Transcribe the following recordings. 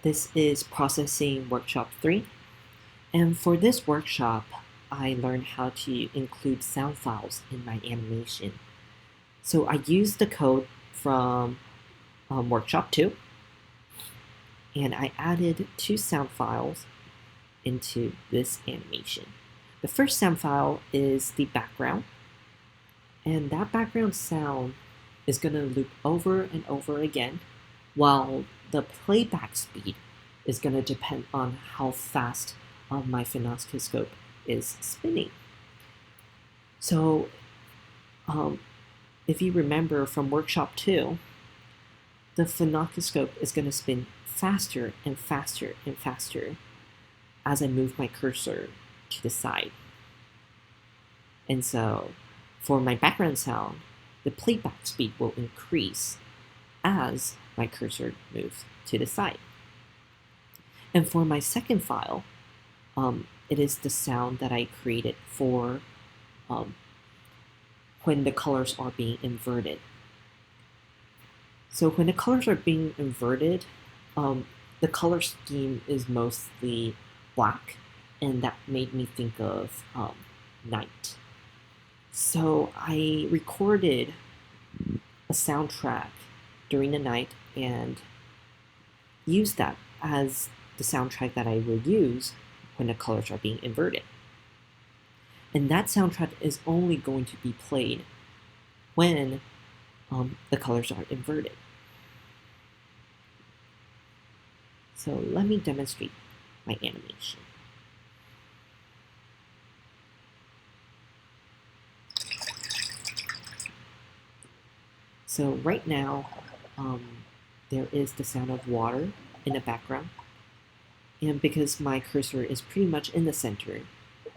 This is Processing Workshop 3, and for this workshop, I learned how to include sound files in my animation. So I used the code from Workshop 2, and I added 2 sound files into this animation. The first sound file is the background, and that background sound is going to loop over and over again, while the playback speed is going to depend on how fast my Phenakistoscope is spinning. So if you remember from Workshop 2, the Phenakistoscope is going to spin faster and faster and faster as I move my cursor to the side. And so for my background sound, the playback speed will increase as my cursor moves to the side. And for my second file, it is the sound that I created for when the colors are being inverted. So when the colors are being inverted, the color scheme is mostly black, and that made me think of night. So I recorded a soundtrack during the night and used that as the soundtrack that I will use when the colors are being inverted. And that soundtrack is only going to be played when the colors are inverted. So let me demonstrate my animation. So right now, there is the sound of water in the background. And because my cursor is pretty much in the center,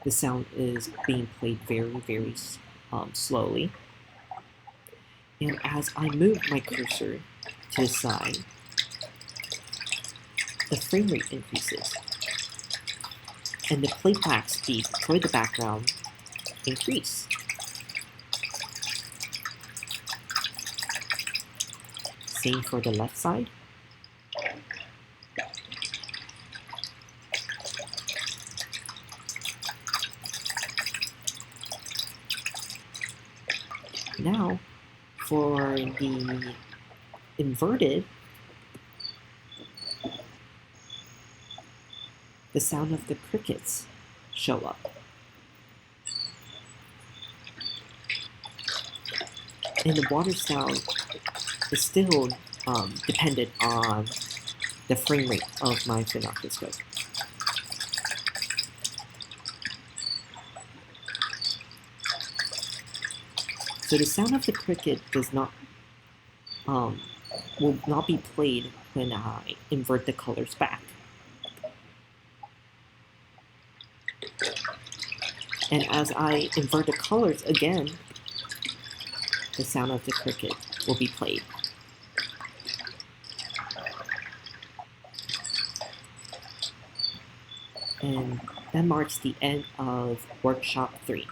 the sound is being played very, very slowly. And as I move my cursor to the side, the frame rate increases. And the playback speed for the background increase. Same for the left side. Now, for the inverted, the sound of the crickets show up. And the water sound is still dependent on the frame rate of my Phenakistoscope. So the sound of the cricket does not will not be played when I invert the colors back. And as I invert the colors again, the sound of the cricket will be played. And that marks the end of Workshop 3.